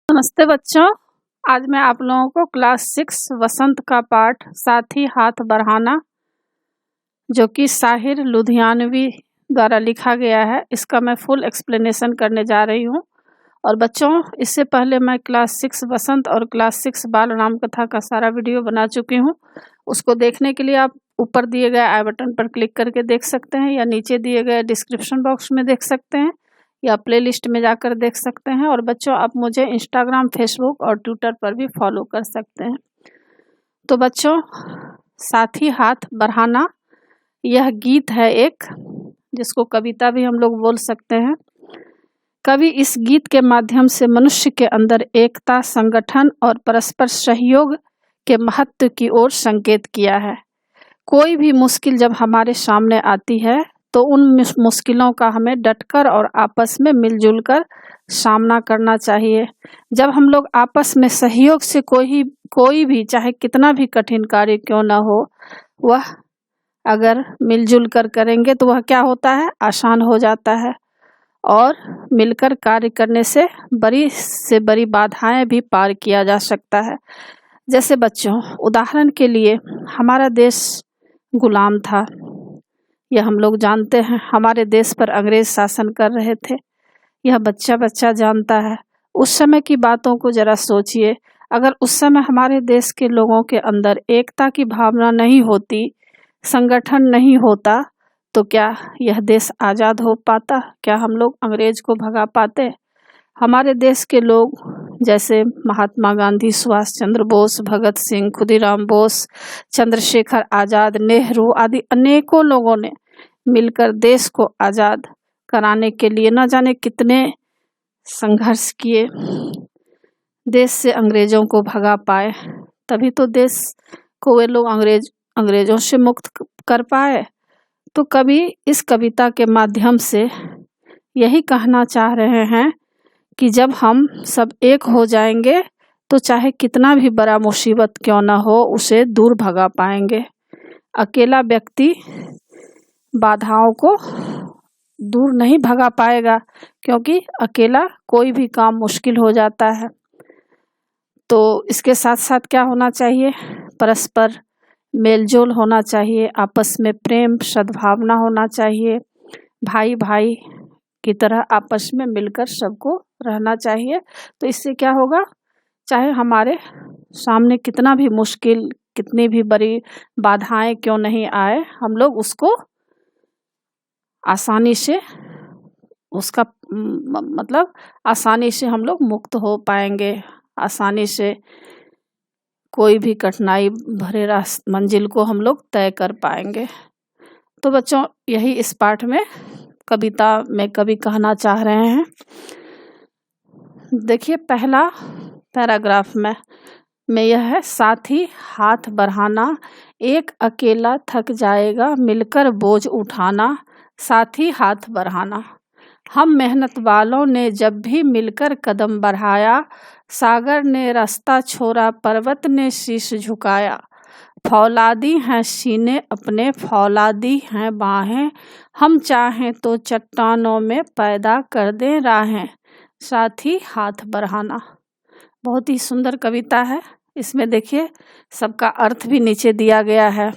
नमस्ते बच्चों। आज मैं आप लोगों को क्लास 6 वसंत का पाठ साथ ही हाथ बढ़ाना, जो कि साहिर लुधियानवी द्वारा लिखा गया है, इसका मैं फुल एक्सप्लेनेशन करने जा रही हूँ। और बच्चों, इससे पहले मैं क्लास 6 वसंत और क्लास 6 बाल राम कथा का सारा वीडियो बना चुकी हूँ। उसको देखने के लिए आप ऊपर दिए गए आई बटन पर क्लिक करके देख सकते हैं, या नीचे दिए गए डिस्क्रिप्शन बॉक्स में देख सकते हैं, या प्लेलिस्ट में जाकर देख सकते हैं। और बच्चों, आप मुझे इंस्टाग्राम, फेसबुक और ट्विटर पर भी फॉलो कर सकते हैं। तो बच्चों, साथी हाथ बढ़ाना, यह गीत है एक, जिसको कविता भी हम लोग बोल सकते हैं। कवि इस गीत के माध्यम से मनुष्य के अंदर एकता, संगठन और परस्पर सहयोग के महत्व की ओर संकेत किया है। कोई भी मुश्किल जब हमारे सामने आती है तो उन मुश्किलों का हमें डटकर और आपस में मिलजुल कर सामना करना चाहिए। जब हम लोग आपस में सहयोग से कोई भी चाहे कितना भी कठिन कार्य क्यों ना हो, वह अगर मिलजुल कर करेंगे तो वह क्या होता है, आसान हो जाता है। और मिलकर कार्य करने से बड़ी बाधाएं भी पार किया जा सकता है। जैसे बच्चों, उदाहरण के लिए हमारा देश गुलाम था, यह हम लोग जानते हैं। हमारे देश पर अंग्रेज शासन कर रहे थे, यह बच्चा बच्चा जानता है। उस समय की बातों को जरा सोचिए। अगर उस समय हमारे देश के लोगों के अंदर एकता की भावना नहीं होती, संगठन नहीं होता, तो क्या यह देश आज़ाद हो पाता? क्या हम लोग अंग्रेज को भगा पाते? हमारे देश के लोग जैसे महात्मा गांधी, सुभाष चंद्र बोस, भगत सिंह, खुदीराम बोस, चंद्रशेखर आज़ाद, नेहरू आदि अनेकों लोगों ने मिलकर देश को आज़ाद कराने के लिए न जाने कितने संघर्ष किए, देश से अंग्रेजों को भगा पाए। तभी तो देश को वे लोग अंग्रेजों से मुक्त कर पाए। तो कवि इस कविता के माध्यम से यही कहना चाह रहे हैं कि जब हम सब एक हो जाएंगे तो चाहे कितना भी बड़ा मुसीबत क्यों ना हो, उसे दूर भगा पाएंगे। अकेला व्यक्ति बाधाओं को दूर नहीं भगा पाएगा, क्योंकि अकेला कोई भी काम मुश्किल हो जाता है। तो इसके साथ साथ क्या होना चाहिए, परस्पर मेलजोल होना चाहिए, आपस में प्रेम सद्भावना होना चाहिए, भाई भाई की तरह आपस में मिलकर सबको रहना चाहिए। तो इससे क्या होगा, चाहे हमारे सामने कितना भी मुश्किल, कितनी भी बड़ी बाधाएं क्यों नहीं आए, हम लोग उसको आसानी से आसानी से हम लोग मुक्त हो पाएंगे। आसानी से कोई भी कठिनाई भरे मंजिल को हम लोग तय कर पाएंगे। तो बच्चों, यही इस पाठ में कविता में कवि कहना चाह रहे हैं। देखिए, पहला पैराग्राफ में यह है, साथी हाथ बढ़ाना, एक अकेला थक जाएगा मिलकर बोझ उठाना। साथी हाथ बढ़ाना, हम मेहनत वालों ने जब भी मिलकर कदम बढ़ाया, सागर ने रास्ता छोड़ा, पर्वत ने शीश झुकाया। फौलादी हैं सीने अपने, फौलादी हैं बाहें, हम चाहें तो चट्टानों में पैदा कर दें राहें। साथी हाथ बढ़ाना, बहुत ही सुंदर कविता है। इसमें देखिए, सबका अर्थ भी नीचे दिया गया है।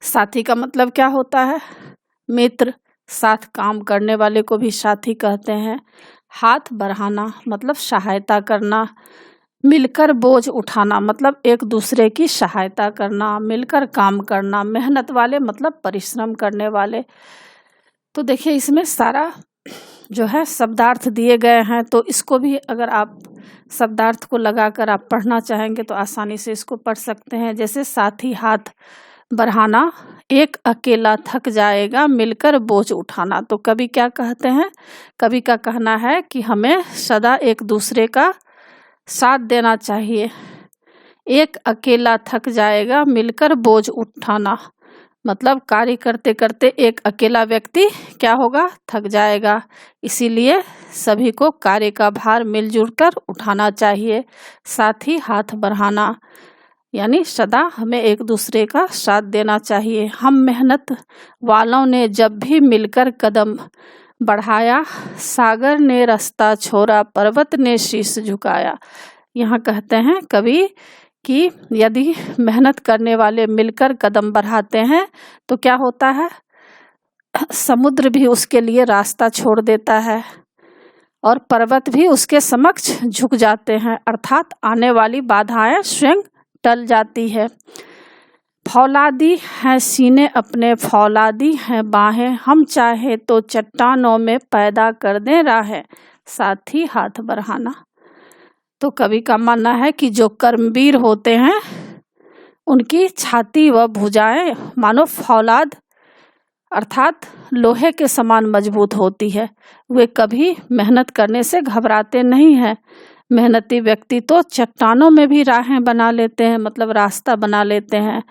साथी का मतलब क्या होता है, मित्र, साथ काम करने वाले को भी साथी कहते हैं। हाथ बढ़ाना मतलब सहायता करना, मिलकर बोझ उठाना मतलब एक दूसरे की सहायता करना, मिलकर काम करना, मेहनत वाले मतलब परिश्रम करने वाले। तो देखिए, इसमें सारा जो है शब्दार्थ दिए गए हैं। तो इसको भी अगर आप शब्दार्थ को लगाकर आप पढ़ना चाहेंगे तो आसानी से इसको पढ़ सकते हैं। जैसे साथी हाथ बढ़ाना, एक अकेला थक जाएगा मिलकर बोझ उठाना। तो कवि क्या कहते हैं, कवि का कहना है कि हमें सदा एक दूसरे का साथ देना चाहिए। एक अकेला थक जाएगा मिलकर बोझ उठाना मतलब कार्य करते करते एक अकेला व्यक्ति क्या होगा, थक जाएगा। इसीलिए सभी को कार्य का भार मिलजुल कर उठाना चाहिए। साथ ही हाथ बढ़ाना यानी सदा हमें एक दूसरे का साथ देना चाहिए। हम मेहनत वालों ने जब भी मिलकर कदम बढ़ाया, सागर ने रास्ता छोड़ा, पर्वत ने शीश झुकाया। यहाँ कहते हैं कवि कि यदि मेहनत करने वाले मिलकर कदम बढ़ाते हैं तो क्या होता है, समुद्र भी उसके लिए रास्ता छोड़ देता है और पर्वत भी उसके समक्ष झुक जाते हैं, अर्थात आने वाली बाधाएं स्वयं टल जाती है। फौलादी हैं सीने अपने, फौलादी हैं बाहें, हम चाहे तो चट्टानों में पैदा कर दें राहें, साथ ही हाथ बढ़ाना। तो कवि का मानना है कि जो कर्मवीर होते हैं उनकी छाती व भुजाएं मानो फौलाद अर्थात लोहे के समान मजबूत होती है। वे कभी मेहनत करने से घबराते नहीं हैं। मेहनती व्यक्ति तो चट्टानों में भी राहें बना लेते हैं, मतलब रास्ता बना लेते हैं,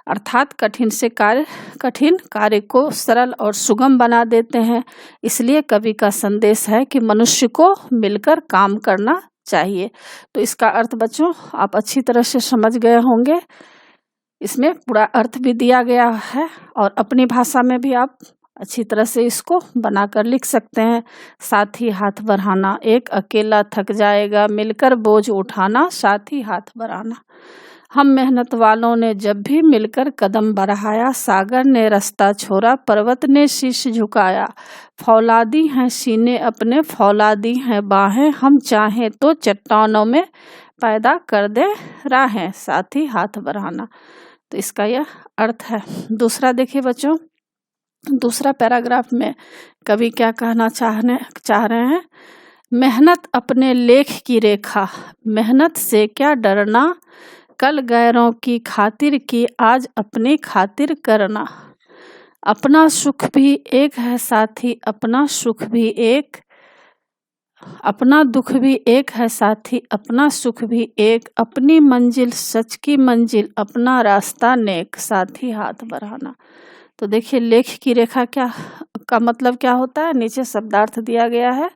अर्थात कठिन कार्य को सरल और सुगम बना देते हैं। इसलिए कवि का संदेश है कि मनुष्य को मिलकर काम करना चाहिए। तो इसका अर्थ बच्चों आप अच्छी तरह से समझ गए होंगे। इसमें पूरा अर्थ भी दिया गया है और अपनी भाषा में भी आप अच्छी तरह से इसको बनाकर लिख सकते हैं। साथ ही हाथ बढ़ाना, एक अकेला थक जाएगा, मिलकर बोझ उठाना, साथ ही हाथ बढ़ाना। हम मेहनत वालों ने जब भी मिलकर कदम बढ़ाया, सागर ने रास्ता छोड़ा, पर्वत ने शीश झुकाया। फौलादी हैं सीने अपने, फौलादी हैं बाहें, हम चाहें तो चट्टानों में पैदा कर दे राहें, साथ ही हाथ बढ़ाना। तो इसका यह अर्थ है। दूसरा देखिए बच्चों, दूसरा पैराग्राफ में कवि क्या कहना चाह रहे हैं। मेहनत अपने लेख की रेखा, मेहनत से क्या डरना, कल गैरों की खातिर की आज अपनी खातिर करना। अपना सुख भी एक है साथी, अपना सुख भी एक, अपना दुख भी एक है साथी, अपना सुख भी एक, अपनी मंजिल सच की मंजिल, अपना रास्ता नेक, साथी हाथ बढ़ाना। तो देखिए लेख की रेखा क्या का मतलब क्या होता है, नीचे शब्दार्थ दिया गया है।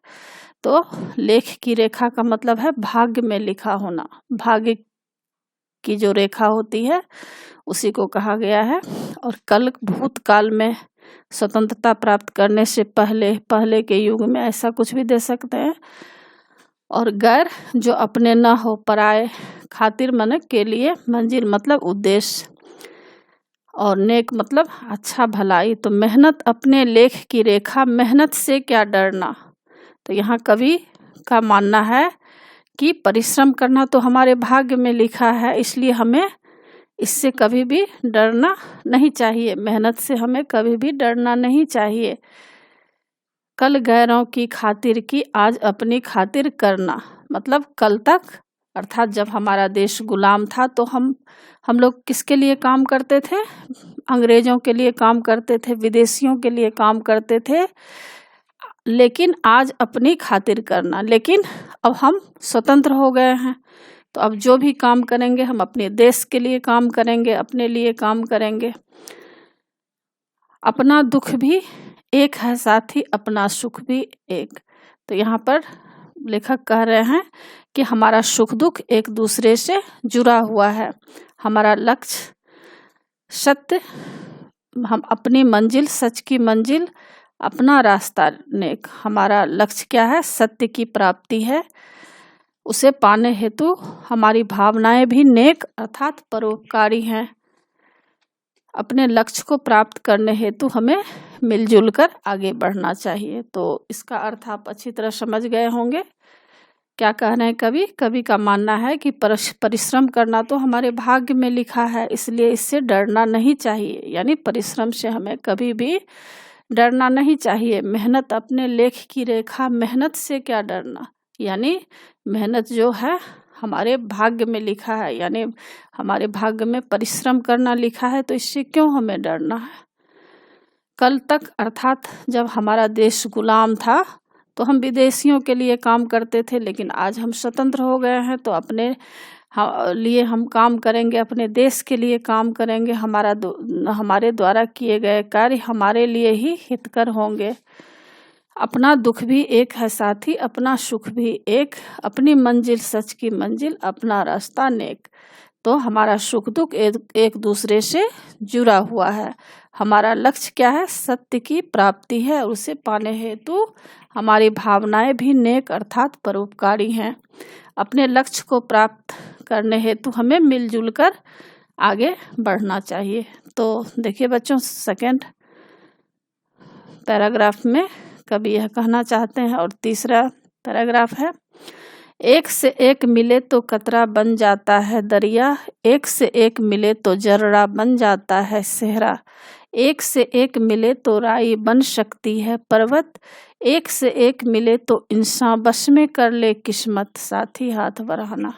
तो लेख की रेखा का मतलब है भाग्य में लिखा होना, भाग्य की जो रेखा होती है उसी को कहा गया है। और कल भूतकाल में स्वतंत्रता प्राप्त करने से पहले के युग में ऐसा कुछ भी दे सकते हैं। और गैर जो अपने न हो पराए, खातिर मन के लिए, मंजिल मतलब उद्देश्य, और नेक मतलब अच्छा भलाई। तो मेहनत अपने लेख की रेखा, मेहनत से क्या डरना। तो यहाँ कवि का मानना है कि परिश्रम करना तो हमारे भाग्य में लिखा है, इसलिए हमें इससे कभी भी डरना नहीं चाहिए, मेहनत से हमें कभी भी डरना नहीं चाहिए। कल गैरों की खातिर की आज अपनी खातिर करना, मतलब कल तक अर्थात जब हमारा देश गुलाम था तो हम लोग किसके लिए काम करते थे, अंग्रेजों के लिए काम करते थे, विदेशियों के लिए काम करते थे। लेकिन आज अपनी खातिर करना, लेकिन अब हम स्वतंत्र हो गए हैं तो अब जो भी काम करेंगे हम अपने देश के लिए काम करेंगे, अपने लिए काम करेंगे। अपना दुख भी एक है साथी, अपना सुख भी एक। तो यहाँ पर लेखक कह रहे हैं कि हमारा सुख दुख एक दूसरे से जुड़ा हुआ है। हमारा लक्ष्य सत्य, हम अपनी मंजिल सच की मंजिल, अपना रास्ता नेक। हमारा लक्ष्य क्या है, सत्य की प्राप्ति है। उसे पाने हेतु हमारी भावनाएं भी नेक अर्थात परोपकारी हैं। अपने लक्ष्य को प्राप्त करने हेतु हमें मिलजुल कर आगे बढ़ना चाहिए। तो इसका अर्थ आप अच्छी तरह समझ गए होंगे। क्या कह रहे हैं कवि का मानना है कि परिश्रम करना तो हमारे भाग्य में लिखा है, इसलिए इससे डरना नहीं चाहिए, यानी परिश्रम से हमें कभी भी डरना नहीं चाहिए। मेहनत अपने लेख की रेखा, मेहनत से क्या डरना, यानी मेहनत जो है हमारे भाग्य में लिखा है, यानी हमारे भाग्य में परिश्रम करना लिखा है, तो इससे क्यों हमें डरना है। कल तक अर्थात जब हमारा देश गुलाम था तो हम विदेशियों के लिए काम करते थे, लेकिन आज हम स्वतंत्र हो गए हैं तो अपने लिए हम काम करेंगे, अपने देश के लिए काम करेंगे। हमारे द्वारा किए गए कार्य हमारे लिए ही हितकर होंगे। अपना दुख भी एक है साथी, अपना सुख भी एक, अपनी मंजिल सच की मंजिल, अपना रास्ता नेक। तो हमारा सुख दुख एक दूसरे से जुड़ा हुआ है। हमारा लक्ष्य क्या है? सत्य की प्राप्ति है और उसे पाने हेतु हमारी भावनाएं भी नेक अर्थात परोपकारी हैं। अपने लक्ष्य को प्राप्त करने हेतु हमें मिलजुल कर आगे बढ़ना चाहिए। तो देखिए बच्चों, सेकंड पैराग्राफ में कवि यह कहना चाहते हैं और तीसरा पैराग्राफ है, एक से एक मिले तो कतरा बन जाता है दरिया, एक से एक मिले तो जर्रा बन जाता है सेहरा, एक से एक मिले तो राई बन सकती है पर्वत, एक से एक मिले तो इंसान बस में कर ले किस्मत, साथी हाथ बढ़ाना।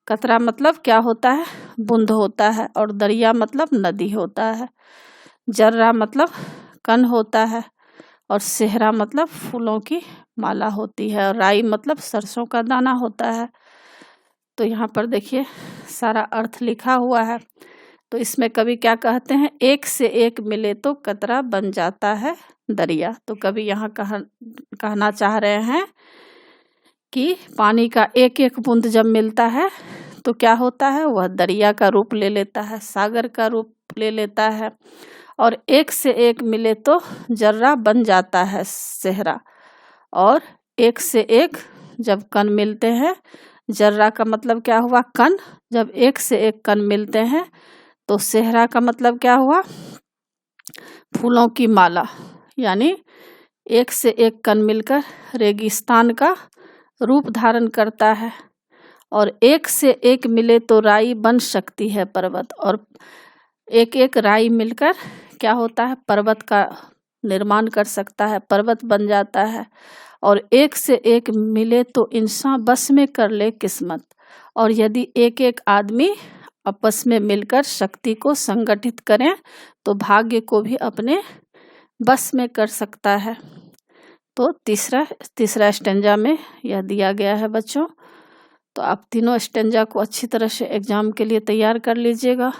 कतरा मतलब क्या होता है? बूंद होता है, और दरिया मतलब नदी होता है, जर्रा मतलब कण होता है, और सेहरा मतलब फूलों की माला होती है, और राई मतलब सरसों का दाना होता है। तो यहाँ पर देखिए सारा अर्थ लिखा हुआ है। तो इसमें कवि क्या कहते हैं? एक से एक मिले तो कतरा बन जाता है दरिया। तो कवि यहाँ कहना चाह रहे हैं कि पानी का एक एक बूंद जब मिलता है तो क्या होता है? वह दरिया का रूप ले लेता है, सागर का रूप ले लेता है, और एक से एक मिले तो जर्रा बन जाता है सेहरा, और एक से एक जब कण मिलते हैं, जर्रा का मतलब क्या हुआ? कण। जब एक से एक कण मिलते हैं तो सेहरा का मतलब क्या हुआ? फूलों की माला। यानी एक से एक कण मिलकर रेगिस्तान का रूप धारण करता है, और एक से एक मिले तो राई बन सकती है पर्वत, और एक एक राई मिलकर क्या होता है? पर्वत का निर्माण कर सकता है, पर्वत बन जाता है, और एक से एक मिले तो इंसान बस में कर ले किस्मत, और यदि एक एक आदमी आपस में मिलकर शक्ति को संगठित करें तो भाग्य को भी अपने बस में कर सकता है। तो तीसरा स्टेंजा में यह दिया गया है बच्चों। तो आप तीनों स्टेंजा को अच्छी तरह से एग्जाम के लिए तैयार कर लीजिएगा।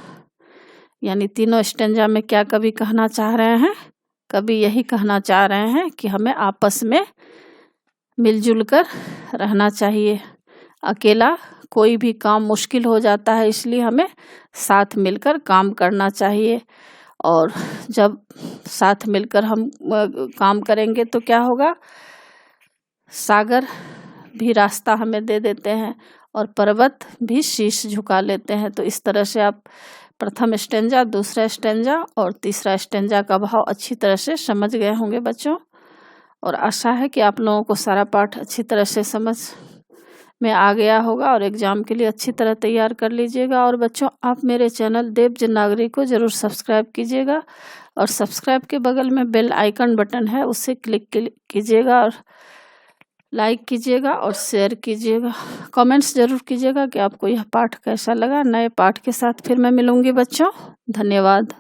यानी तीनों स्टेंजा में क्या कवि कहना चाह रहे हैं? कवि यही कहना चाह रहे हैं कि हमें आपस में मिलजुल कर रहना चाहिए। अकेला कोई भी काम मुश्किल हो जाता है, इसलिए हमें साथ मिलकर काम करना चाहिए, और जब साथ मिलकर हम काम करेंगे तो क्या होगा? सागर भी रास्ता हमें दे देते हैं और पर्वत भी शीश झुका लेते हैं। तो इस तरह से आप प्रथम स्टेंजा, दूसरा स्टेंजा और तीसरा स्टेंजा का भाव अच्छी तरह से समझ गए होंगे बच्चों, और आशा है कि आप लोगों को सारा पाठ अच्छी तरह से समझ में आ गया होगा और एग्जाम के लिए अच्छी तरह तैयार कर लीजिएगा। और बच्चों, आप मेरे चैनल देवजन नागरिक को जरूर सब्सक्राइब कीजिएगा, और सब्सक्राइब के बगल में बेल आइकन बटन है, उससे क्लिक कीजिएगा, और लाइक कीजिएगा और शेयर कीजिएगा। कमेंट्स जरूर कीजिएगा कि आपको यह पाठ कैसा लगा। नए पाठ के साथ फिर मैं मिलूंगी बच्चों। धन्यवाद।